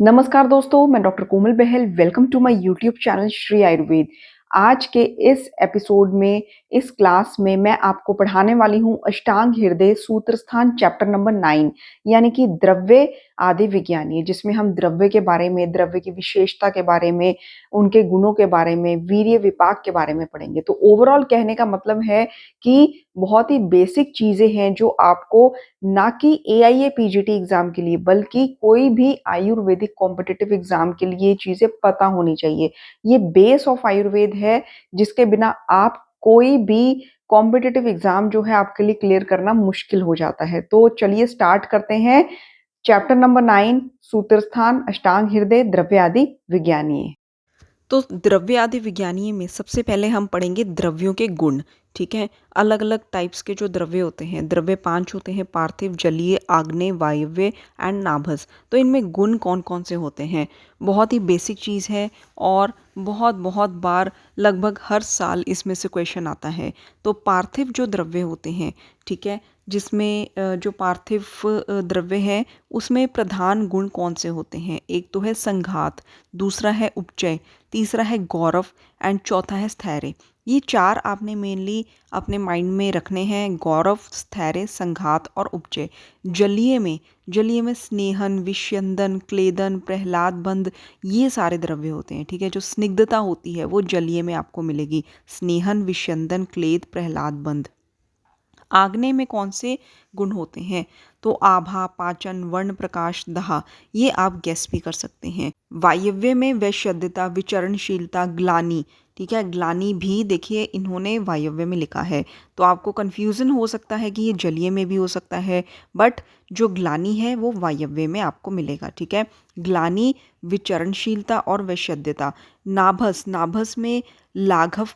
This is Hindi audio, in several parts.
नमस्कार दोस्तों, मैं doctor Komal Bahl welcome to my YouTube channel Shri Ayurveda. आज के इस एपिसोड में, इस क्लास में मैं आपको पढ़ाने वाली हूँ अष्टांग हृदय सूत्रस्थान चैप्टर नंबर 9 यानी कि द्रव्य आदि विज्ञानीय, जिसमें हम द्रव्य के बारे में, द्रव्य की विशेषता के बारे में, उनके गुणों के बारे में, वीर्य विपाक के बारे में पढ़ेंगे। तो ओवरऑल कहने का मतलब है कि बहुत ही बेसिक चीजें हैं जो आपको ना कि एआईए पीजीटी एग्जाम के लिए बल्कि कोई भी आयुर्वेदिक कॉम्पिटिटिव एग्जाम के लिए ये चीजें पता होनी चाहिए। ये बेस ऑफ आयुर्वेद है जिसके बिना आप कोई भी कॉम्पिटिटिव एग्जाम जो है आपके लिए क्लियर करना मुश्किल हो जाता है। तो चलिए स्टार्ट करते हैं। चैप्टर नंबर 9 सूत्रस्थान अष्टांग हृदय द्रव्य आदि विज्ञानीय। तो द्रव्य आदि विज्ञानीय में सबसे पहले हम पढ़ेंगे द्रव्यों के गुण। ठीक है, अलग अलग टाइप्स के जो द्रव्य होते हैं, द्रव्य 5 होते हैं: पार्थिव, जलीय, आग्नेय, वायव्य एंड नाभस। तो इनमें गुण कौन कौन से होते हैं? बहुत ही बेसिक चीज़ है और बहुत बहुत बार लगभग हर साल इसमें से क्वेश्चन आता है। तो पार्थिव जो द्रव्य होते हैं, ठीक है, जिसमें जो पार्थिव द्रव्य है उसमें प्रधान गुण कौन से होते हैं? एक तो है संघात, दूसरा है उपचय, तीसरा है गौरव एंड चौथा है स्थैर्य। ये चार आपने मेनली अपने माइंड में रखने हैं: गौरव, स्थैर्य, संघात और उपचय। जलीय में स्नेहन, विष्यंदन, क्लेदन, प्रहलाद बंध, ये सारे द्रव्य होते हैं। ठीक है, जो स्निग्धता होती है वो जलीय में आपको मिलेगी: स्नेहन, विष्यंदन, क्लेद, प्रहलाद बंध। आग्नेय में कौन से गुण होते हैं? तो आभा, पाचन, वर्ण प्रकाश, दहा, ये आप गैस भी कर सकते हैं। वायव्य में वैशद्यता, विचरणशीलता, ग्लानि। ठीक है, ग्लानि भी देखिए इन्होंने वायव्य में लिखा है, तो आपको कंफ्यूजन हो सकता है कि ये जलीय में भी हो सकता है, बट जो ग्लानि है वो वायव्य में आपको मिलेगा। ठीक है, ग्लानि, विचरणशीलता और वैशद्यता। नाभस में लाघव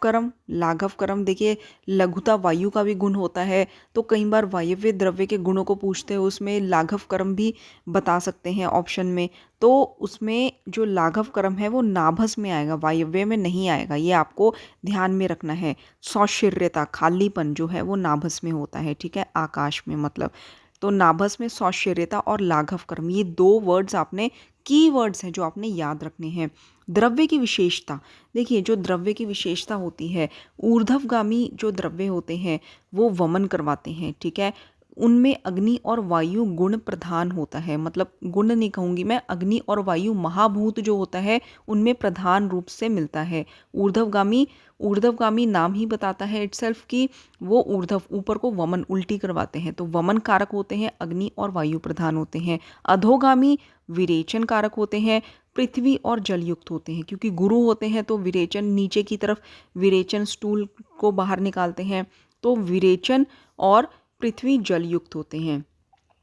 करम देखिए लघुता वायु का भी गुण होता है, तो कई बार वायव्य द्रव्य के गुणों को पूछते हैं, उसमें लाघव कर्म भी बता सकते हैं ऑप्शन में। तो उसमें जो लाघव कर्म है वो नाभस में आएगा, वायव्य में नहीं आएगा, ये आपको ध्यान में रखना है। सौशीर्यता, खालीपन जो है वो नाभस में होता है। ठीक है, आकाश में मतलब। तो नाभस में सौशीर्यता और लाघव कर्म, ये दो वर्ड्स आपने की वर्ड्स हैं जो आपने याद रखने हैं। द्रव्य की विशेषता, देखिए जो द्रव्य की विशेषता होती है, ऊर्ध्वगामी जो द्रव्य होते हैं वो वमन करवाते हैं। ठीक है, उनमें अग्नि और वायु गुण प्रधान होता है, मतलब गुण नहीं कहूँगी मैं, अग्नि और वायु महाभूत जो होता है उनमें प्रधान रूप से मिलता है। ऊर्ध्वगामी नाम ही बताता है इटसेल्फ कि वो ऊर्ध्व ऊपर को वमन उल्टी करवाते हैं, तो वमन कारक होते हैं, अग्नि और वायु प्रधान होते हैं। अधोगामी विरेचन कारक होते हैं, पृथ्वी और जल युक्त होते हैं, क्योंकि गुरु होते हैं तो विरेचन नीचे की तरफ, विरेचन स्टूल को बाहर निकालते हैं, तो विरेचन और पृथ्वी जल युक्त होते हैं।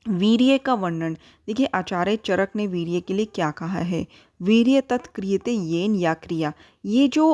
वीर्य का वर्णन, देखिए आचार्य चरक ने वीर्य के लिए क्या कहा है: वीर्य तत्क्रियते येन या क्रिया। ये जो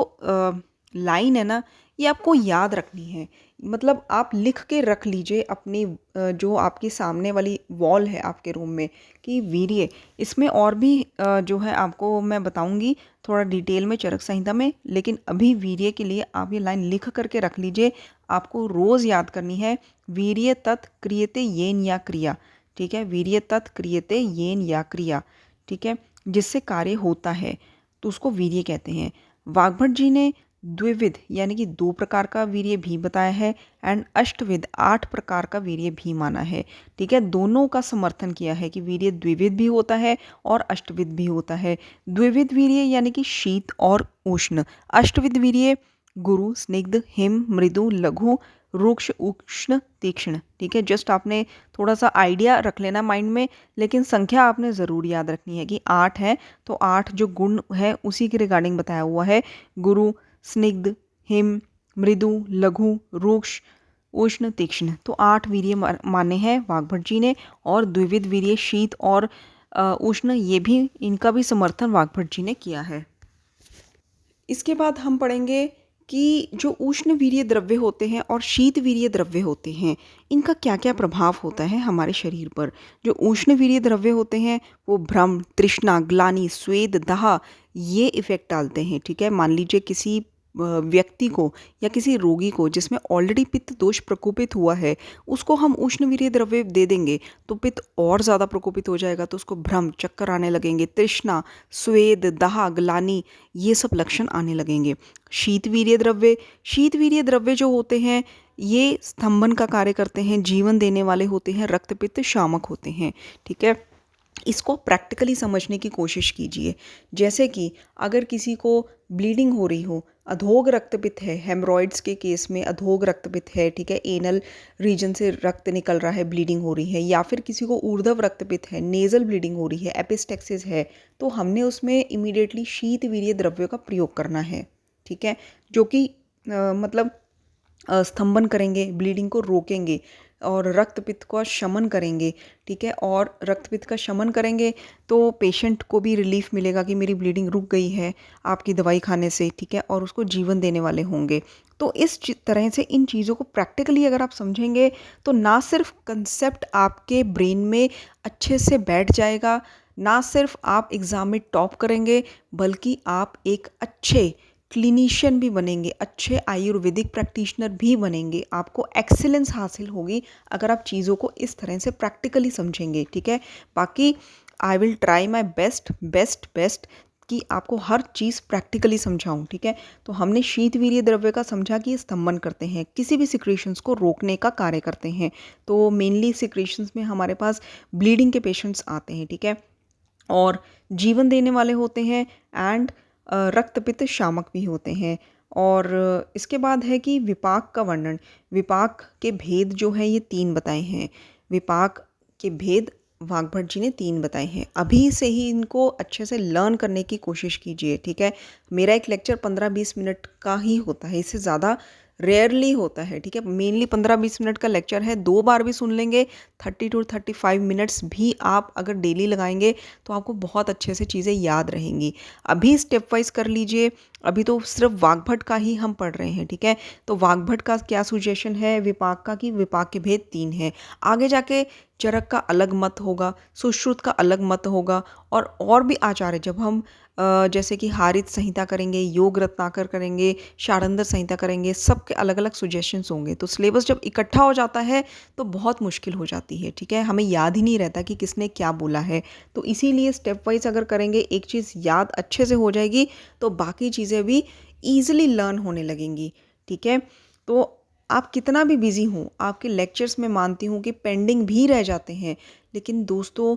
लाइन है ना, ये आपको याद रखनी है, मतलब आप लिख के रख लीजिए अपनी जो आपकी सामने वाली वॉल है आपके रूम में, कि वीर्य। इसमें और भी जो है आपको मैं बताऊंगी थोड़ा डिटेल में चरक संहिता में, लेकिन अभी वीर्य के लिए आप ये लाइन लिख करके रख लीजिए, आपको रोज़ याद करनी है: वीर्य तत् क्रियते येन या क्रिया। ठीक है, वीर्य तत् क्रियते येन या क्रिया। ठीक है, जिससे कार्य होता है तो उसको वीर्य कहते हैं। वाग्भट जी ने द्विविध यानी कि 2 प्रकार का वीर्य भी बताया है, एंड अष्टविध 8 प्रकार का वीर्य भी माना है। ठीक है, दोनों का समर्थन किया है कि वीर्य द्विविध भी होता है और अष्टविध भी होता है। द्विविध वीर्य यानी कि शीत और उष्ण। अष्टविध वीर्य गुरु, स्निग्ध, हिम, मृदु, लघु, रुक्ष, उष्ण, तीक्ष्ण। ठीक है, जस्ट आपने थोड़ा सा आइडिया रख लेना माइंड में, लेकिन संख्या आपने ज़रूर याद रखनी है कि 8 है, तो 8 जो गुण है उसी के रिगार्डिंग बताया हुआ है: गुरु, स्निग्ध, हिम, मृदु, लघु, रुक्ष, उष्ण, तीक्ष्ण। तो 8 वीर्य माने हैं वाग्भट जी ने, और द्विविध वीर्य शीत और उष्ण, ये भी, इनका भी समर्थन वाग्भट जी ने किया है। इसके बाद हम पढ़ेंगे कि जो उष्ण वीर्य द्रव्य होते हैं और शीत वीर्य द्रव्य होते हैं, इनका क्या क्या प्रभाव होता है हमारे शरीर पर। जो उष्ण वीर्य द्रव्य होते हैं वो भ्रम, तृष्णा, ग्लानि, स्वेद, दाह, ये इफेक्ट डालते हैं। ठीक है, मान लीजिए किसी व्यक्ति को या किसी रोगी को जिसमें ऑलरेडी पित्त दोष प्रकोपित हुआ है, उसको हम उष्णवीर्य द्रव्य दे देंगे तो पित्त और ज़्यादा प्रकोपित हो जाएगा, तो उसको भ्रम, चक्कर आने लगेंगे, तृष्णा, स्वेद, दाह, ग्लानि, ये सब लक्षण आने लगेंगे। शीतवीर्य द्रव्य जो होते हैं ये स्तंभन का कार्य करते हैं, जीवन देने वाले होते हैं, रक्त पित्त शामक होते हैं। ठीक है, इसको प्रैक्टिकली समझने की कोशिश कीजिए। जैसे कि अगर किसी को ब्लीडिंग हो रही हो, अधोग रक्तपित्त है, हेमरॉइड्स के केस में अधोग रक्तपित्त है, ठीक है, एनल रीजन से रक्त निकल रहा है, ब्लीडिंग हो रही है, या फिर किसी को ऊर्ध्व रक्तपित्त है, नेजल ब्लीडिंग हो रही है, एपिस्टेक्सिस है, तो हमने उसमें इमीडिएटली शीतवीर्य द्रव्यों का प्रयोग करना है। ठीक है, जो कि मतलब स्तंभन करेंगे, ब्लीडिंग को रोकेंगे और रक्तपित्त का शमन करेंगे। ठीक है, और रक्तपित्त का शमन करेंगे तो पेशेंट को भी रिलीफ मिलेगा कि मेरी ब्लीडिंग रुक गई है आपकी दवाई खाने से। ठीक है, और उसको जीवन देने वाले होंगे। तो इस तरह से इन चीज़ों को प्रैक्टिकली अगर आप समझेंगे तो ना सिर्फ कंसेप्ट आपके ब्रेन में अच्छे से बैठ जाएगा, ना सिर्फ आप एग्ज़ाम में टॉप करेंगे, बल्कि आप एक अच्छे क्लिनिशियन भी बनेंगे, अच्छे आयुर्वेदिक प्रैक्टिशनर भी बनेंगे। आपको एक्सीलेंस हासिल होगी अगर आप चीज़ों को इस तरह से प्रैक्टिकली समझेंगे। ठीक है, बाकी I will try my best कि आपको हर चीज़ प्रैक्टिकली समझाऊं। ठीक है, तो हमने शीतवीर्य द्रव्य का समझा कि ये स्तंभन करते हैं, किसी भी सिक्रेशंस को रोकने का कार्य करते हैं। तो मेनली सिक्रेशंस में हमारे पास ब्लीडिंग के पेशेंट्स आते हैं। ठीक है, और जीवन देने वाले होते हैं एंड रक्तपित्त शामक भी होते हैं। और इसके बाद है कि विपाक का वर्णन। विपाक के भेद जो है ये 3 बताए हैं। विपाक के भेद वाग्भट जी ने 3 बताए हैं। अभी से ही इनको अच्छे से लर्न करने की कोशिश कीजिए। ठीक है, मेरा एक लेक्चर 15-20 मिनट का ही होता है, इससे ज़्यादा रेयरली होता है। ठीक है, मेनली 15-20 मिनट का लेक्चर है, 2 बार भी सुन लेंगे 30 to 35 मिनट्स भी आप अगर डेली लगाएंगे तो आपको बहुत अच्छे से चीज़ें याद रहेंगी। अभी स्टेप वाइज कर लीजिए। अभी तो सिर्फ वाग्भट का ही हम पढ़ रहे हैं। ठीक है, तो वाग्भट का क्या सुजेशन है विपाक का, कि विपाक के भेद 3 हैं। आगे जाके चरक का अलग मत होगा, सुश्रुत का अलग मत होगा, और भी आचार्य जब हम जैसे कि हारित संहिता करेंगे, योग रत्नाकर करेंगे, शारंदर संहिता करेंगे, सबके अलग अलग सुजेशंस होंगे। तो सिलेबस जब इकट्ठा हो जाता है तो बहुत मुश्किल हो जाती है। ठीक है, हमें याद ही नहीं रहता कि किसने क्या बोला है। तो इसीलिए स्टेप वाइज अगर करेंगे, एक चीज़ याद अच्छे से हो जाएगी तो बाकी चीज़ें भी ईजिली लर्न होने लगेंगी। ठीक है, तो आप कितना भी बिजी हों, आपके लेक्चर्स में मानती हूँ कि पेंडिंग भी रह जाते हैं, लेकिन दोस्तों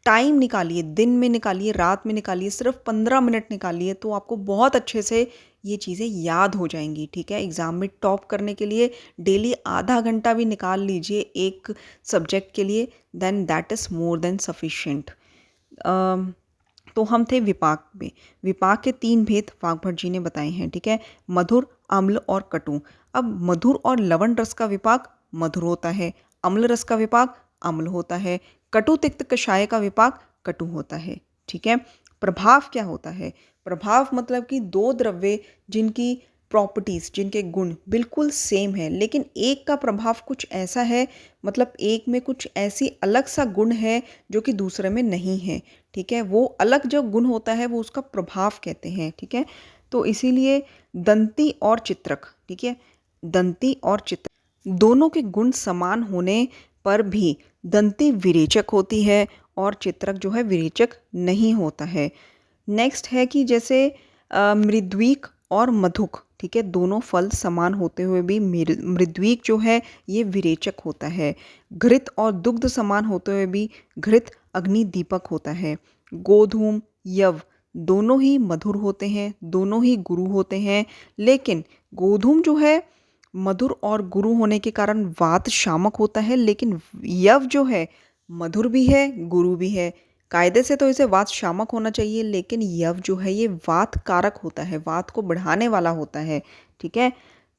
टाइम निकालिए, दिन में निकालिए, रात में निकालिए, सिर्फ 15 मिनट निकालिए तो आपको बहुत अच्छे से ये चीज़ें याद हो जाएंगी। ठीक है, एग्ज़ाम में टॉप करने के लिए डेली आधा घंटा भी निकाल लीजिए एक सब्जेक्ट के लिए, then that is more than sufficient. तो हम थे विपाक में। विपाक के 3 भेद वाग्भट जी ने बताए हैं। ठीक है, मधुर, अम्ल और कटु। अब मधुर और लवण रस का विपाक मधुर होता है, अम्ल रस का विपाक अम्ल होता है, कटु तिक्त कषाय का विपाक कटु होता है। ठीक है, प्रभाव क्या होता है? प्रभाव मतलब कि 2 द्रव्य जिनकी प्रॉपर्टीज़, जिनके गुण बिल्कुल सेम है, लेकिन एक का प्रभाव कुछ ऐसा है, मतलब एक में कुछ ऐसी अलग सा गुण है जो कि दूसरे में नहीं है। ठीक है, वो अलग जो गुण होता है वो उसका प्रभाव कहते हैं। ठीक है, तो इसीलिए दंती और चित्रक, ठीक है, दंती और चित्रक दोनों के गुण समान होने पर भी दंती विरेचक होती है और चित्रक जो है विरेचक नहीं होता है। नेक्स्ट है कि जैसे मृद्वीक और मधुक, ठीक है, दोनों फल समान होते हुए भी मृद्वीक जो है ये विरेचक होता है। घृत और दुग्ध समान होते हुए भी घृत अग्नि दीपक होता है। गोधूम, यव दोनों ही मधुर होते हैं, दोनों ही गुरु होते हैं, लेकिन गोधूम जो है मधुर और गुरु होने के कारण वात शामक होता है, लेकिन यव जो है मधुर भी है, गुरु भी है। कायदे से तो इसे वात शामक होना चाहिए, लेकिन यव जो है ये वात कारक होता है, वात को बढ़ाने वाला होता है। ठीक है,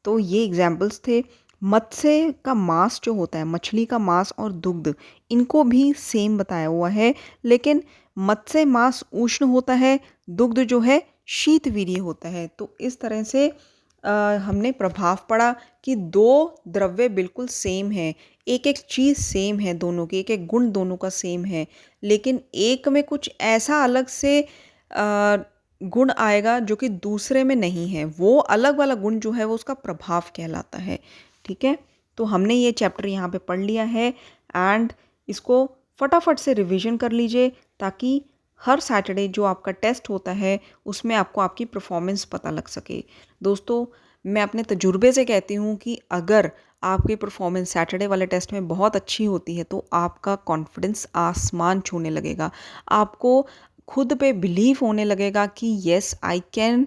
तो ये एग्जाम्पल्स थे। मत्स्य का मांस जो होता है, मछली का मांस और दुग्ध, इनको भी सेम बताया हुआ है, लेकिन मत्स्य मांस उष्ण होता है, दुग्ध जो है शीतवीर्य होता है। तो इस तरह से हमने प्रभाव पढ़ा कि 2 द्रव्य बिल्कुल सेम है, एक एक चीज़ सेम है, दोनों की एक एक गुण दोनों का सेम है, लेकिन एक में कुछ ऐसा अलग से गुण आएगा जो कि दूसरे में नहीं है, वो अलग वाला गुण जो है वो उसका प्रभाव कहलाता है। ठीक है, तो हमने ये चैप्टर यहाँ पे पढ़ लिया है एंड इसको फटाफट से रिवीजन कर लीजिए ताकि हर सैटरडे जो आपका टेस्ट होता है उसमें आपको आपकी परफॉर्मेंस पता लग सके। दोस्तों, मैं अपने तजुर्बे से कहती हूँ कि अगर आपकी परफॉर्मेंस सैटरडे वाले टेस्ट में बहुत अच्छी होती है तो आपका कॉन्फिडेंस आसमान छूने लगेगा। आपको खुद पे बिलीव होने लगेगा कि yes I can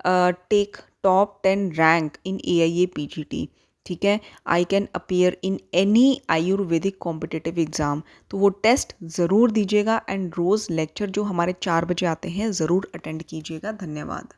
take top 10 rank in AIA PGT। ठीक है, I can appear in any Ayurvedic competitive exam. तो वो टेस्ट ज़रूर दीजिएगा एंड रोज़ लेक्चर जो हमारे 4 बजे आते हैं ज़रूर अटेंड कीजिएगा। धन्यवाद।